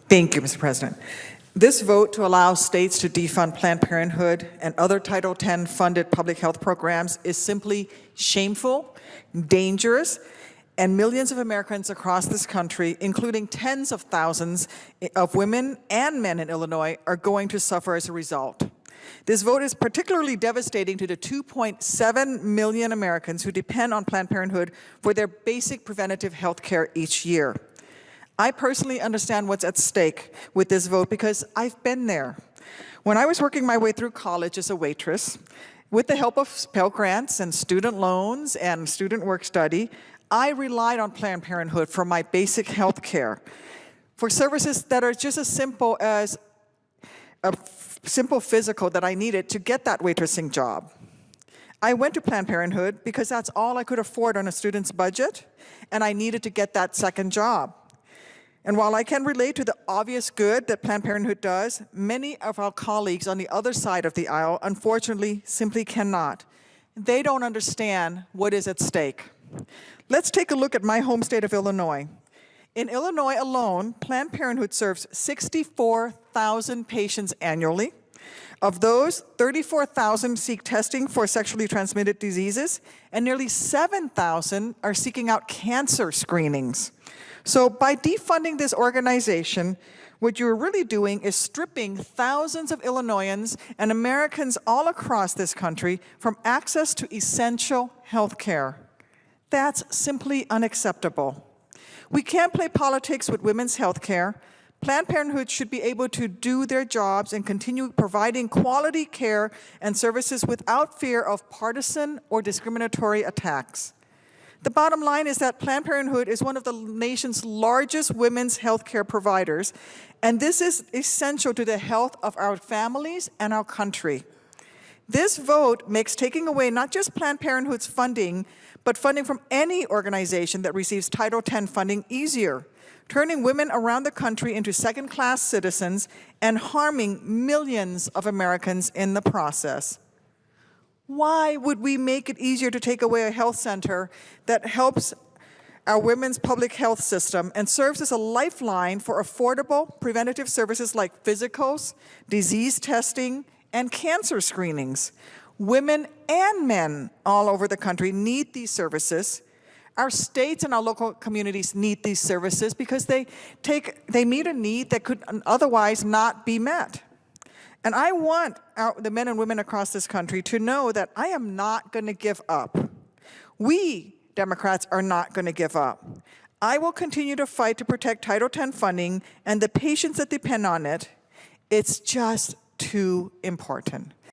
Thank you, Mr. President. This vote to allow states to defund Planned Parenthood and other Title X funded public health programs is simply shameful, dangerous, and millions of Americans across this country, including tens of thousands of women and men in Illinois, are going to suffer as a result. This vote is particularly devastating to the 2.7 million Americans who depend on Planned Parenthood for their basic preventative health care each year. I personally understand what's at stake with this vote because I've been there. When I was working my way through college as a waitress, with the help of Pell Grants and student loans and student work study, I relied on Planned Parenthood for my basic health care, for services that are just as simple as a simple physical that I needed to get that waitressing job. I went to Planned Parenthood because that's all I could afford on a student's budget, and I needed to get that second job. And while I can relate to the obvious good that Planned Parenthood does, many of our colleagues on the other side of the aisle, unfortunately, simply cannot. They don't understand what is at stake. Let's take a look at my home state of Illinois. In Illinois alone, Planned Parenthood serves 64,000 patients annually. Of those, 34,000 seek testing for sexually transmitted diseases, and nearly 7,000 are seeking out cancer screenings. So by defunding this organization, what you're really doing is stripping thousands of Illinoisans and Americans all across this country from access to essential health care. That's simply unacceptable. We can't play politics with women's health care. Planned Parenthood should be able to do their jobs and continue providing quality care and services without fear of partisan or discriminatory attacks. The bottom line is that Planned Parenthood is one of the nation's largest women's health care providers, and this is essential to the health of our families and our country. This vote makes taking away not just Planned Parenthood's funding, but funding from any organization that receives Title X funding easier, turning women around the country into second-class citizens and harming millions of Americans in the process. Why would we make it easier to take away a health center that helps our women's public health system and serves as a lifeline for affordable preventative services like physicals, disease testing, and cancer screenings? Women and men all over the country need these services. Our states and our local communities need these services because they meet a need that could otherwise not be met. And I want the men and women across this country to know that I am not going to give up. We, Democrats, are not going to give up. I will continue to fight to protect Title X funding and the patients that depend on it. It's just too important.